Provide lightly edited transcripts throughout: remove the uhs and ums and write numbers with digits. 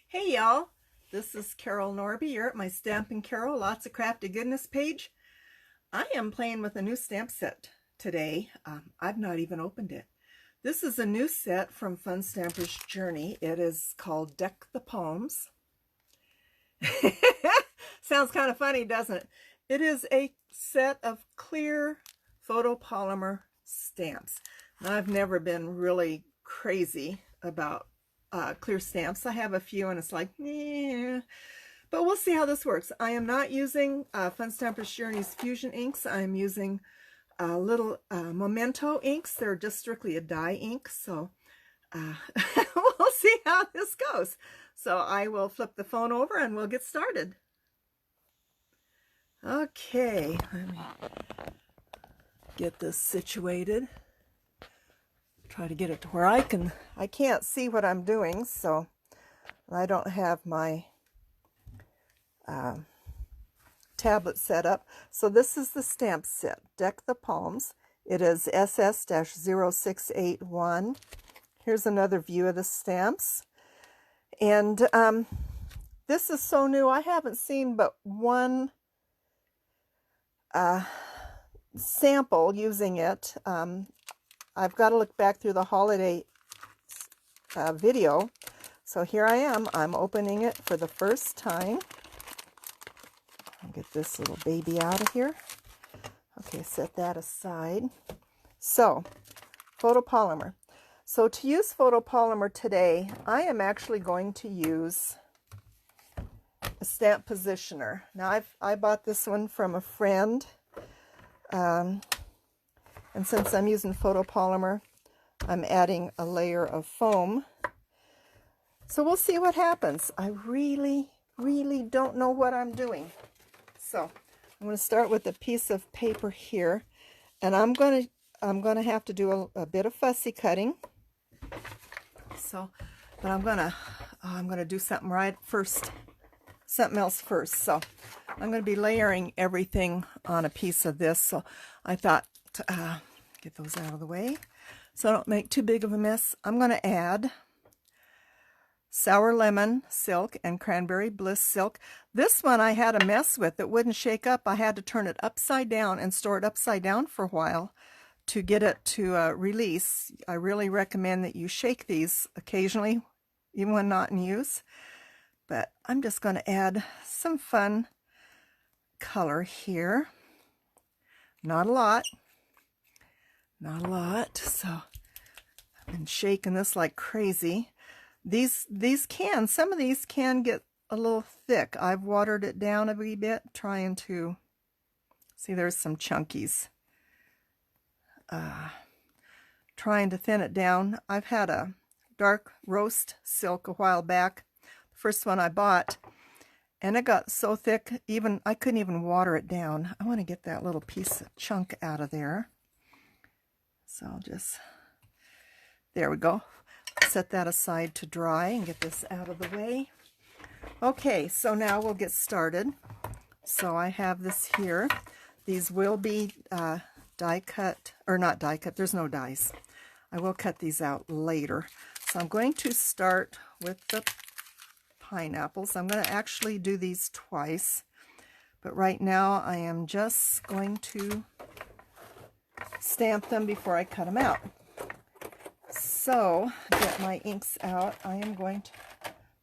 Hey y'all, this is Carol Norby. You're at my Stampin' Carol Lots of Crafty Goodness page. I am playing with a new stamp set today. I've not even opened it. This is a new set from Fun Stamper's Journey. It is called Deck the Palms. Sounds kind of funny, doesn't it? It is a set of clear photopolymer stamps. Now, I've never been really crazy about clear stamps. I have a few and it's like, yeah. But we'll see how this works. I am not using Fun Stamper's Journey's Fusion inks. I'm using little Memento inks. They're just strictly a dye ink. So we'll see how this goes. So I will flip the phone over and we'll get started. Okay, let me get this situated. Try to get it to where I can't see what I'm doing, so I don't have my tablet set up. So this is the stamp set, Deck the Palms. It is SS-0681. Here's another view of the stamps. And this is so new, I haven't seen but one sample using it. I've got to look back through the holiday video. So here I am. I'm opening it for the first time. I'll get this little baby out of here. Okay, set that aside. So, photopolymer. So to use photopolymer today, I am actually going to use a stamp positioner. Now, I bought this one from a friend. And since I'm using photopolymer, I'm adding a layer of foam. So we'll see what happens. I really don't know what I'm doing. So I'm going to start with a piece of paper here, and I'm going to have to do a bit of fussy cutting. So, but I'm going to do something else first. So I'm going to be layering everything on a piece of this. So I thought, get those out of the way so I don't make too big of a mess. I'm going to add sour lemon silk and cranberry bliss silk. This one I had a mess with. It wouldn't shake up. I had to turn it upside down and store it upside down for a while to get it to release. I really recommend that you shake these occasionally, even when not in use. But I'm just going to add some fun color here. Not a lot. So I've been shaking this like crazy. Some of these can get a little thick. I've watered it down a wee bit, trying to see there's some chunkies. Trying to thin it down. I've had a dark roast silk a while back, the first one I bought, and it got so thick I couldn't even water it down. I want to get that little piece of chunk out of there. So I'll just, there we go. Set that aside to dry and get this out of the way. Okay, so now we'll get started. So I have this here. These will be die cut, or not die cut, there's no dies. I will cut these out later. So I'm going to start with the pineapples. I'm going to actually do these twice, but right now I am just going to stamp them before I cut them out. So, get my inks out. I am going to,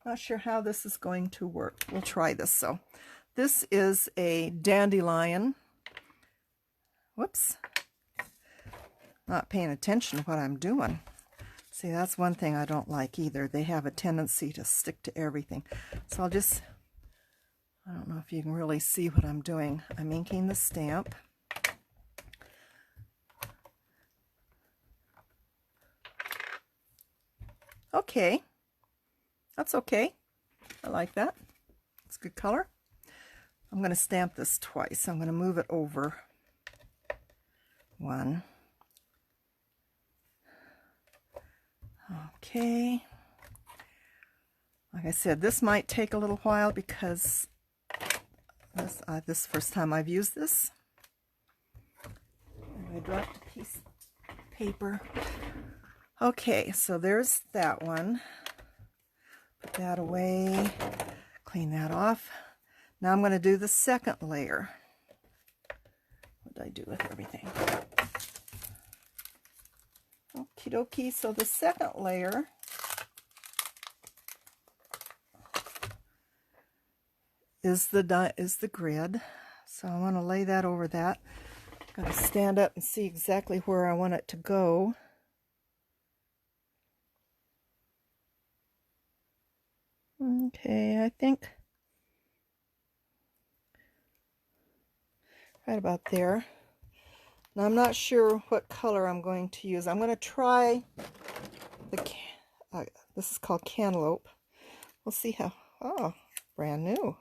not sure how this is going to work. We'll try this. So, this is a dandelion. Whoops. Not paying attention to what I'm doing. See, that's one thing I don't like either. They have a tendency to stick to everything. So I don't know if you can really see what I'm doing. I'm inking the stamp. Okay, that's okay. I like that. It's a good color. I'm going to stamp this twice. I'm going to move it over one. Okay. Like I said, this might take a little while because this is the first time I've used this. And I dropped a piece of paper. Okay, so there's that one. Put that away. Clean that off. Now I'm going to do the second layer. What did I do with everything? Okie dokie. So the second layer is the grid. So I want to lay that over that. I'm going to stand up and see exactly where I want it to go. Okay, I think right about there. Now I'm not sure what color I'm going to use. I'm going to try this is called cantaloupe. We'll see how, oh, brand new.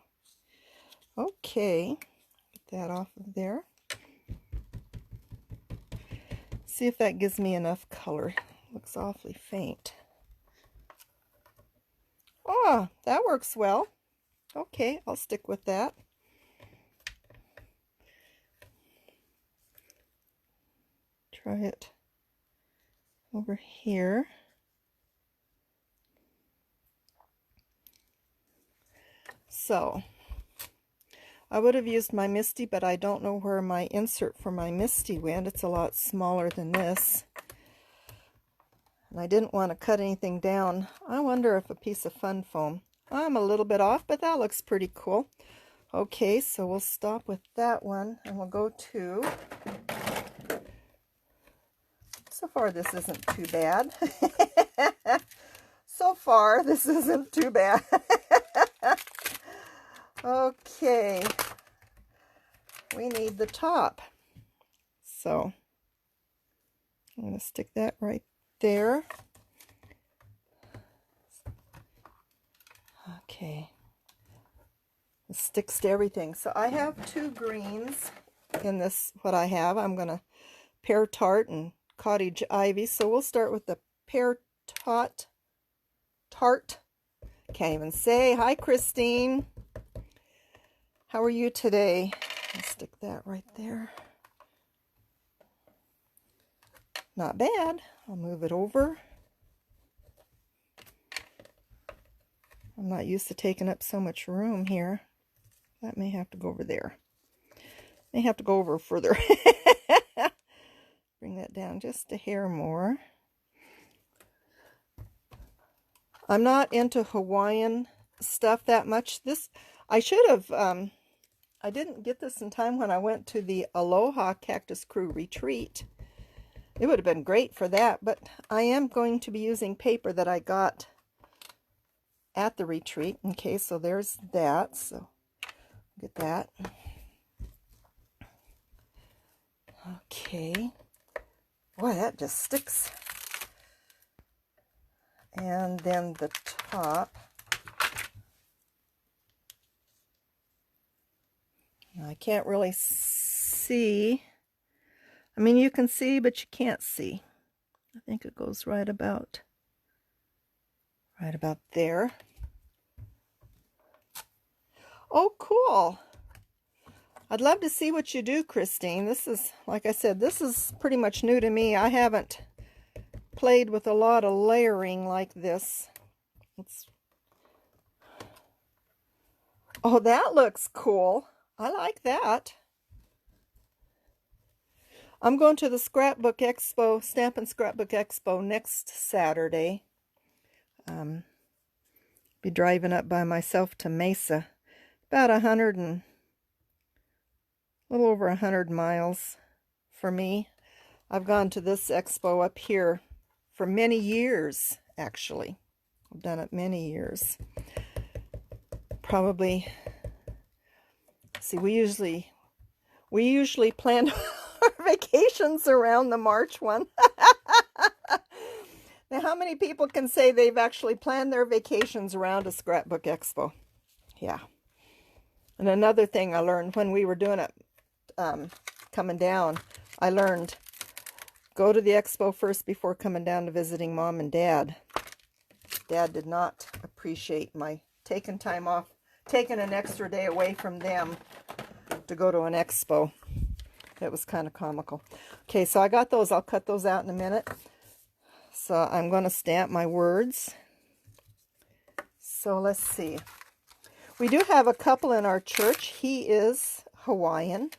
Okay, get that off of there. See if that gives me enough color. Looks awfully faint. Oh, that works well. Okay, I'll stick with that. Try it over here. So, I would have used my Misty, but I don't know where my insert for my Misty went. It's a lot smaller than this. And I didn't want to cut anything down. I wonder if a piece of fun foam. I'm a little bit off, but that looks pretty cool. Okay, so we'll stop with that one, and we'll go to... So far, this isn't too bad. So far, this isn't too bad. Okay. We need the top. So, I'm going to stick that right there. Okay. It sticks to everything. So I have two greens in this, what I have. I'm going to pear tart and cottage ivy. So we'll start with the pear tart. Can't even say. Hi, Christine. How are you today? I'll stick that right there. Not bad. I'll move it over. I'm not used to taking up so much room here. That may have to go over there. May have to go over further. Bring that down just a hair more. I'm not into Hawaiian stuff that much. This, I should have, I didn't get this in time when I went to the Aloha Cactus Crew retreat. It would have been great for that, but I am going to be using paper that I got at the retreat. Okay, so there's that. So get that. Okay. Boy, that just sticks. And then the top. I can't really see. I mean, you can see, but you can't see. I think it goes right about there. Oh, cool. I'd love to see what you do, Christine. This is, like I said, this is pretty much new to me. I haven't played with a lot of layering like this. Oh, that looks cool. I like that. I'm going to the Scrapbook Expo, Stampin' Scrapbook Expo next Saturday. Be driving up by myself to Mesa. About a little over 100 miles for me. I've gone to this expo up here for many years, actually. I've done it many years. Probably, see, we usually plan our vacations around the March one. Now, how many people can say they've actually planned their vacations around a Scrapbook Expo? Yeah. And another thing I learned when we were doing it, coming down, I learned, go to the expo first before coming down to visiting Mom and Dad. Dad did not appreciate my taking time off, taking an extra day away from them to go to an expo. It was kind of comical. Okay, so I got those. I'll cut those out in a minute. So I'm going to stamp my words. So let's see. We do have a couple in our church. He is Hawaiian.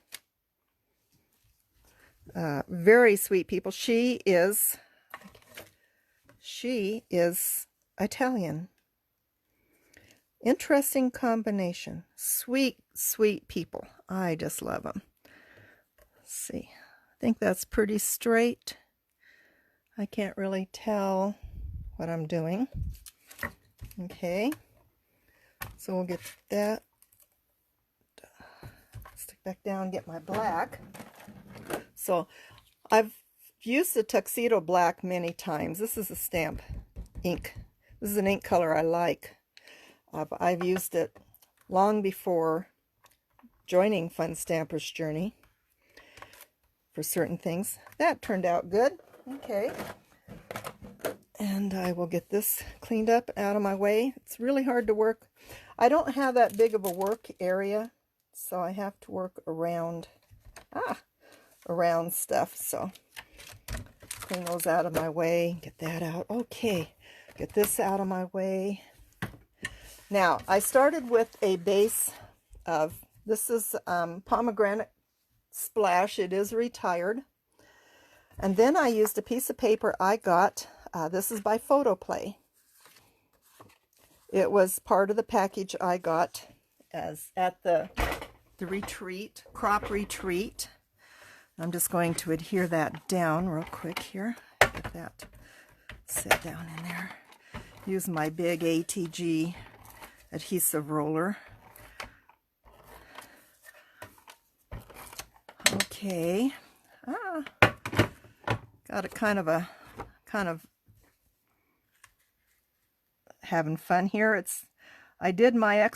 Very sweet people. She is Italian. Interesting combination. Sweet, sweet people. I just love them. Let's see. I think that's pretty straight. I can't really tell what I'm doing. Okay. So we'll get that. Stick back down and get my black. So I've used the tuxedo black many times. This is a stamp ink. This is an ink color I like. I've used it long before joining Fun Stamper's Journey for certain things. That turned out good. Okay. And I will get this cleaned up out of my way. It's really hard to work. I don't have that big of a work area, so I have to work around stuff. So clean those out of my way. Get that out. Okay. Get this out of my way. Now, I started with a base of, this is Pomegranate Splash. It is retired. And then I used a piece of paper I got. This is by Photoplay. It was part of the package I got as at the retreat, crop retreat. I'm just going to adhere that down real quick here. Get that set down in there. Use my big ATG adhesive roller. Okay. Got a kind of having fun here. I did my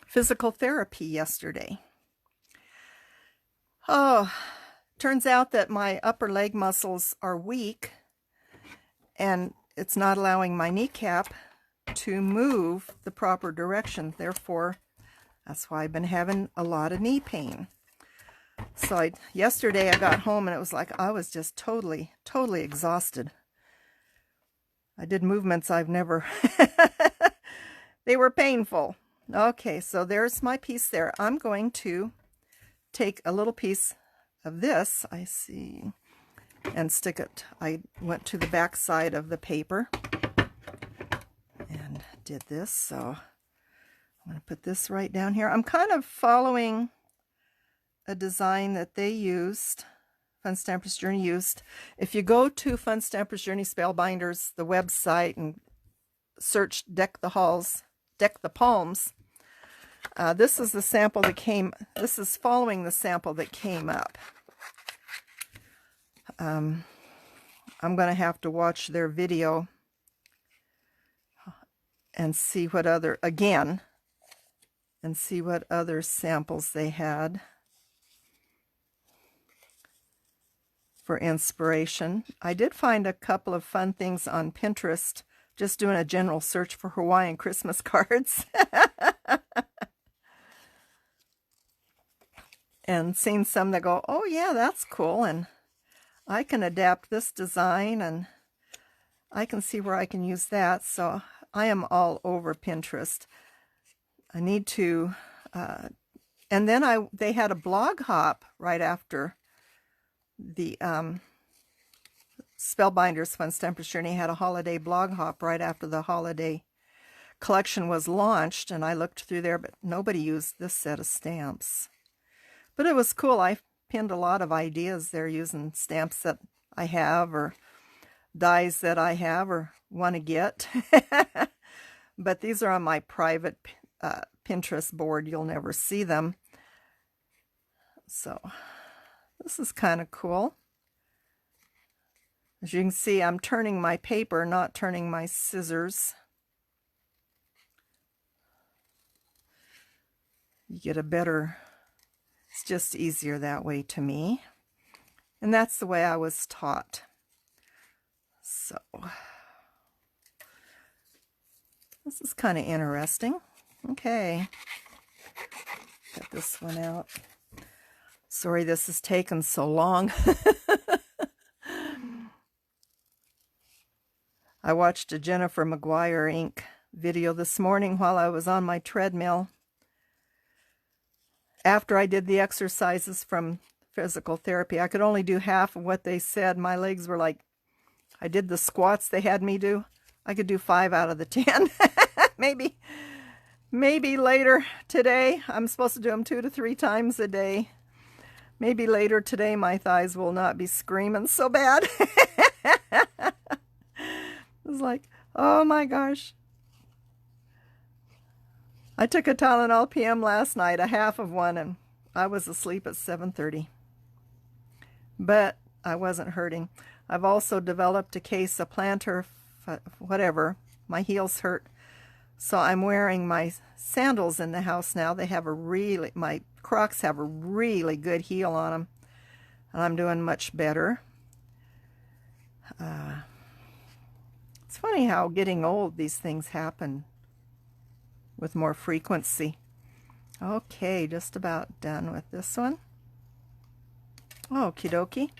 physical therapy yesterday. Oh, turns out that my upper leg muscles are weak and it's not allowing my kneecap to move the proper direction. Therefore, that's why I've been having a lot of knee pain. So yesterday I got home and it was like I was just totally exhausted. I did movements I've never, they were painful. Okay, so there's my piece there. I'm going to take a little piece of this, I see, and stick it. I went to the back side of the paper and did this. So I'm going to put this right down here. I'm kind of following a design that they used, Fun Stamper's Journey used. If you go to Fun Stamper's Journey Spellbinders, the website, and search Deck the Palms, this is the sample that came, this is following the sample that came up. I'm going to have to watch their video and see what other, and see what other samples they had for inspiration. I did find a couple of fun things on Pinterest, just doing a general search for Hawaiian Christmas cards. And seen some that go, oh yeah, that's cool, and I can adapt this design, and I can see where I can use that. So I am all over Pinterest. I need to, and then they had a blog hop right after the Spellbinders Fun Stamper's Journey had a holiday blog hop right after the holiday collection was launched, and I looked through there, but nobody used this set of stamps. But it was cool. I pinned a lot of ideas there using stamps that I have or dies that I have or want to get. But these are on my private Pinterest board. You'll never see them. So this is kind of cool. As you can see, I'm turning my paper, not turning my scissors. You get a better, it's just easier that way to me. And that's the way I was taught. So this is kind of interesting. Okay. Get this one out. Sorry this has taken so long. I watched a Jennifer Maguire Inc. video this morning while I was on my treadmill. After I did the exercises from physical therapy, I could only do half of what they said. My legs were like, I did the squats they had me do. I could do 5 out of the 10. Maybe later today. I'm supposed to do them 2 to 3 times a day. Maybe later today my thighs will not be screaming so bad. It's like, oh my gosh. I took a Tylenol PM last night, a half of one, and I was asleep at 7:30. But I wasn't hurting. I've also developed a case of plantar, whatever. My heels hurt. So I'm wearing my sandals in the house now. They have my Crocs have a really good heel on them. And I'm doing much better. It's funny how getting old, these things happen with more frequency. Okay, just about done with this one. Okie dokie.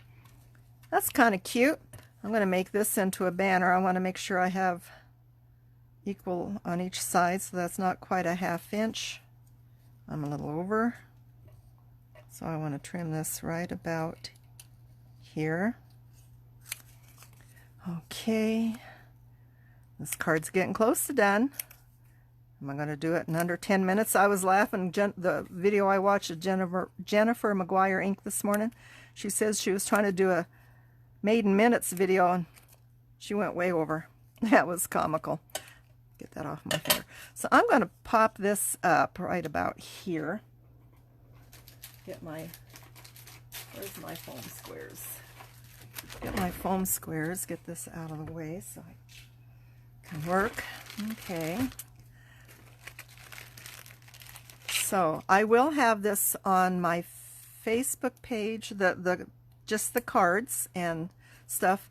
That's kind of cute. I'm going to make this into a banner. I want to make sure I have equal on each side, so that's not quite a 1/2 inch. I'm a little over. So I want to trim this right about here. Okay. This card's getting close to done. I'm going to do it in under 10 minutes. I was laughing. The video I watched of Jennifer Maguire Inc. this morning, she says she was trying to do a made in minutes video and she went way over. That was comical. Get that off my finger. So I'm going to pop this up right about here. Get my, where's my foam squares? Get my foam squares. Get this out of the way so I can work. Okay. So I will have this on my Facebook page, just the cards and stuff,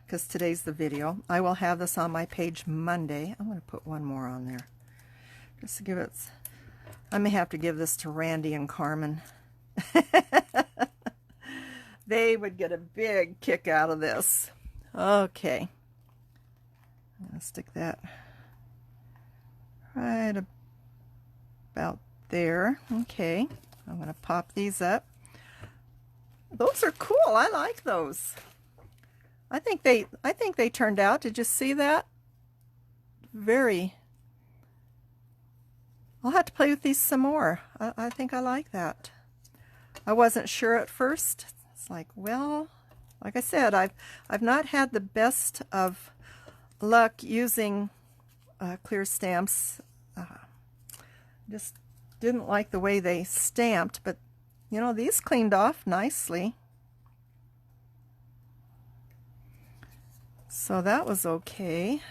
because today's the video. I will have this on my page Monday. I'm going to put one more on there just to give it. I may have to give this to Randy and Carmen. They would get a big kick out of this. Okay. I'm going to stick that right about there. Okay. I'm going to pop these up. Those are cool. I like those. I think they turned out. Did you see that? Very. I'll have to play with these some more. I think I like that. I wasn't sure at first. It's like, well, like I said, I've not had the best of luck using clear stamps. Just didn't like the way they stamped, but you know, these cleaned off nicely. So that was okay.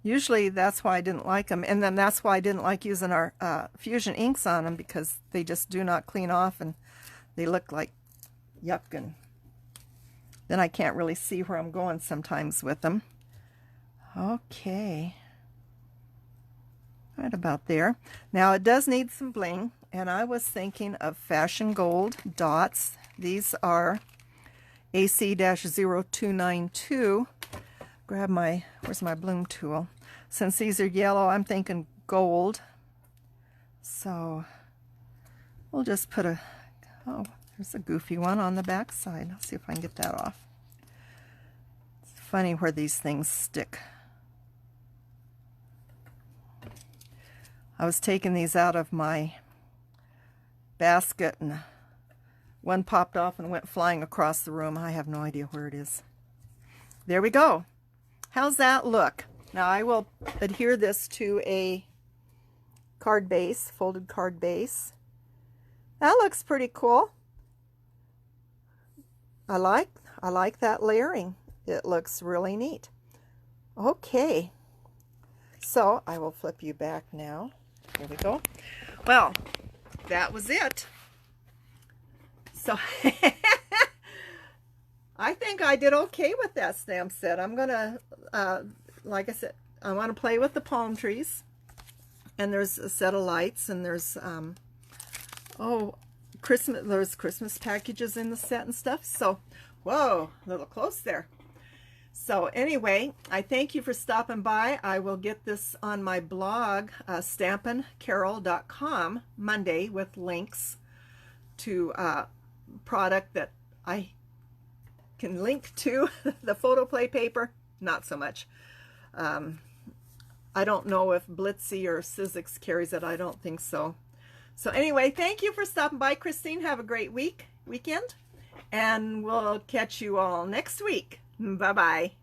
Usually that's why I didn't like them, and then that's why I didn't like using our Fusion inks on them, because they just do not clean off and they look like yuck, and then I can't really see where I'm going sometimes with them. Okay. Right about there. Now it does need some bling, and I was thinking of Fashion Gold dots. These are AC-0292. Grab my, where's my bloom tool? Since these are yellow, I'm thinking gold. So we'll just put a, oh, there's a goofy one on the back side. I'll see if I can get that off. It's funny where these things stick. I was taking these out of my basket and one popped off and went flying across the room. I have no idea where it is. There we go. How's that look? Now I will adhere this to a card base, folded card base. That looks pretty cool. I like that layering. It looks really neat. Okay. So I will flip you back now. Here we go. Well, that was it. So I think I did okay with that stamp set. I'm gonna, like I said, I want to play with the palm trees. And there's a set of lights, and there's there's Christmas packages in the set and stuff. So, whoa, a little close there. So anyway, I thank you for stopping by. I will get this on my blog, stampincarol.com, Monday, with links to product that I can link to. The photoplay paper, not so much. I don't know if Blitzy or Sizzix carries it. I don't think so. So anyway, thank you for stopping by, Christine. Have a great weekend, and we'll catch you all next week. Bye-bye.